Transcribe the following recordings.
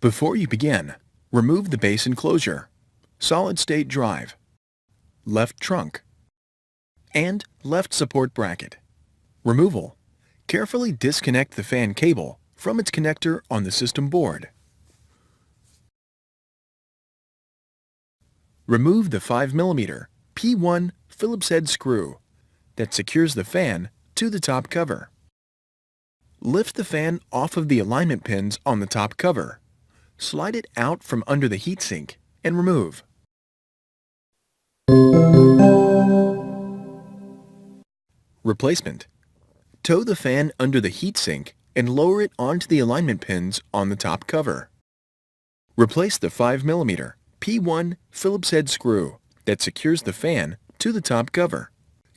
Before you begin, remove the base enclosure, solid-state drive, left trunk, and left support bracket. Removal. Carefully disconnect the fan cable from its connector on the system board. Remove the 5mm P1 Phillips head screw that secures the fan to the top cover. Lift the fan off of the alignment pins on the top cover. Slide it out from under the heatsink and remove. Replacement. Tow the fan under the heatsink and lower it onto the alignment pins on the top cover. Replace the 5mm P1 Phillips head screw that secures the fan to the top cover.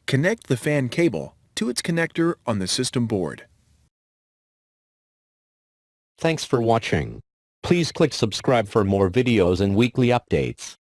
Connect the fan cable to its connector on the system board. Thanks for watching. Please click subscribe for more videos and weekly updates.